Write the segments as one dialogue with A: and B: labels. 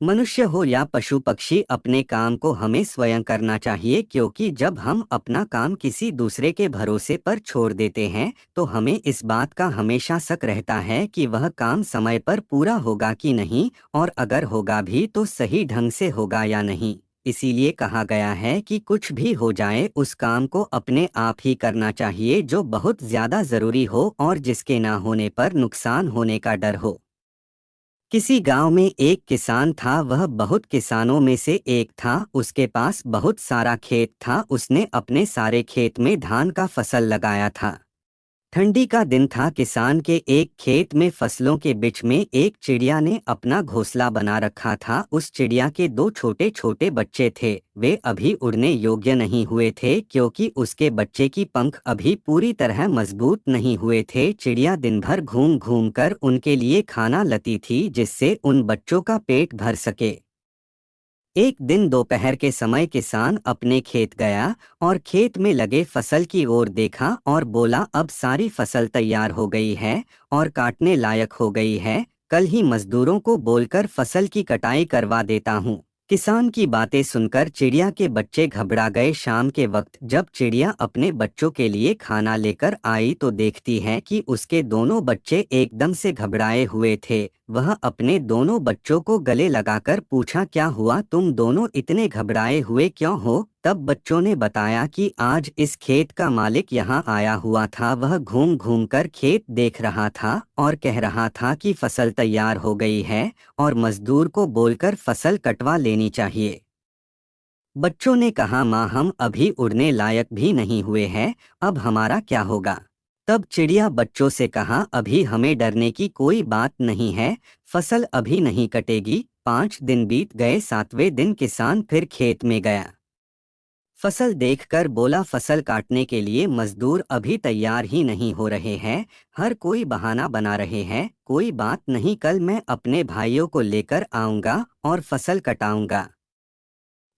A: मनुष्य हो या पशु पक्षी, अपने काम को हमें स्वयं करना चाहिए, क्योंकि जब हम अपना काम किसी दूसरे के भरोसे पर छोड़ देते हैं तो हमें इस बात का हमेशा शक रहता है कि वह काम समय पर पूरा होगा कि नहीं, और अगर होगा भी तो सही ढंग से होगा या नहीं। इसीलिए कहा गया है कि कुछ भी हो जाए उस काम को अपने आप ही करना चाहिए जो बहुत ज्यादा जरूरी हो और जिसके ना होने पर नुकसान होने का डर हो। किसी गांव में एक किसान था, वह बहुत किसानों में से एक था। उसके पास बहुत सारा खेत था। उसने अपने सारे खेत में धान का फसल लगाया था। ठंडी का दिन था। किसान के एक खेत में फसलों के बीच में एक चिड़िया ने अपना घोंसला बना रखा था। उस चिड़िया के दो छोटे छोटे बच्चे थे। वे अभी उड़ने योग्य नहीं हुए थे, क्योंकि उसके बच्चे की पंख अभी पूरी तरह मजबूत नहीं हुए थे। चिड़िया दिन भर घूम घूम कर उनके लिए खाना लाती थी, जिससे उन बच्चों का पेट भर सके। एक दिन दोपहर के समय किसान अपने खेत गया और खेत में लगे फसल की ओर देखा और बोला, अब सारी फसल तैयार हो गई है और काटने लायक हो गई है। कल ही मजदूरों को बोलकर फसल की कटाई करवा देता हूँ। किसान की बातें सुनकर चिड़िया के बच्चे घबरा गए। शाम के वक्त जब चिड़िया अपने बच्चों के लिए खाना लेकर आई तो देखती है कि उसके दोनों बच्चे एकदम से घबराए हुए थे। वह अपने दोनों बच्चों को गले लगाकर पूछा, क्या हुआ, तुम दोनों इतने घबराए हुए क्यों हो? तब बच्चों ने बताया कि आज इस खेत का मालिक यहाँ आया हुआ था। वह घूम घूम कर खेत देख रहा था और कह रहा था कि फसल तैयार हो गई है और मजदूर को बोलकर फसल कटवा लेनी चाहिए। बच्चों ने कहा, माँ, हम अभी उड़ने लायक भी नहीं हुए हैं, अब हमारा क्या होगा? तब चिड़िया बच्चों से कहा, अभी हमें डरने की कोई बात नहीं है, फसल अभी नहीं कटेगी। 5 दिन बीत गए। 7वें दिन किसान फिर खेत में गया। फसल देखकर बोला, फसल काटने के लिए मजदूर अभी तैयार ही नहीं हो रहे हैं। हर कोई बहाना बना रहे हैं। कोई बात नहीं, कल मैं अपने भाइयों को लेकर आऊंगा और फसल कटाऊंगा।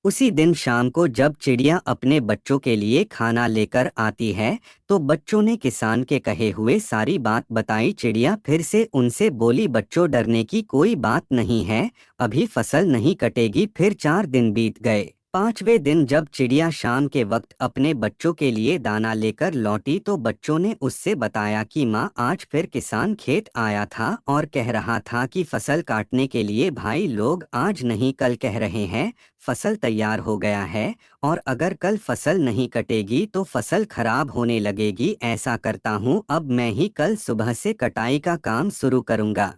A: उसी दिन शाम को जब चिड़िया अपने बच्चों के लिए खाना लेकर आती है तो बच्चों ने किसान के कहे हुए सारी बात बताई। चिड़िया फिर से उनसे बोली, बच्चों, डरने की कोई बात नहीं है, अभी फसल नहीं कटेगी। फिर 4 दिन बीत गए। 5वें दिन जब चिड़िया शाम के वक्त अपने बच्चों के लिए दाना लेकर लौटी तो बच्चों ने उससे बताया कि माँ, आज फिर किसान खेत आया था और कह रहा था कि फसल काटने के लिए भाई लोग आज नहीं कल कह रहे हैं, फसल तैयार हो गया है और अगर कल फसल नहीं कटेगी तो फसल खराब होने लगेगी। ऐसा करता हूँ, अब मैं ही कल सुबह से कटाई का काम शुरू करूँगा।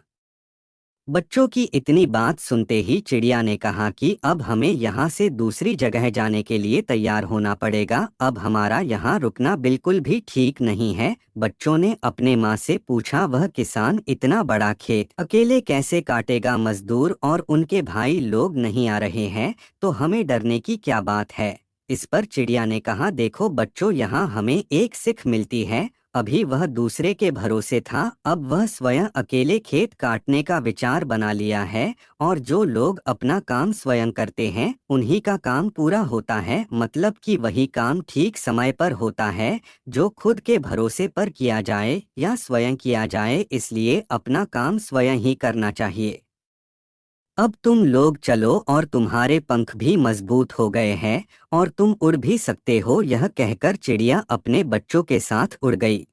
A: बच्चों की इतनी बात सुनते ही चिड़िया ने कहा कि अब हमें यहाँ से दूसरी जगह जाने के लिए तैयार होना पड़ेगा। अब हमारा यहाँ रुकना बिल्कुल भी ठीक नहीं है। बच्चों ने अपने माँ से पूछा, वह किसान इतना बड़ा खेत अकेले कैसे काटेगा? मजदूर और उनके भाई लोग नहीं आ रहे हैं, तो हमें डरने की क्या बात है? इस पर चिड़िया ने कहा, देखो बच्चों, यहाँ हमें एक सीख मिलती है। अभी वह दूसरे के भरोसे था, अब वह स्वयं अकेले खेत काटने का विचार बना लिया है। और जो लोग अपना काम स्वयं करते हैं उन्हीं का काम पूरा होता है, मतलब कि वही काम ठीक समय पर होता है जो खुद के भरोसे पर किया जाए या स्वयं किया जाए। इसलिए अपना काम स्वयं ही करना चाहिए। अब तुम लोग चलो और तुम्हारे पंख भी मजबूत हो गए हैं और तुम उड़ भी सकते हो। यह कहकर चिड़िया अपने बच्चों के साथ उड़ गई।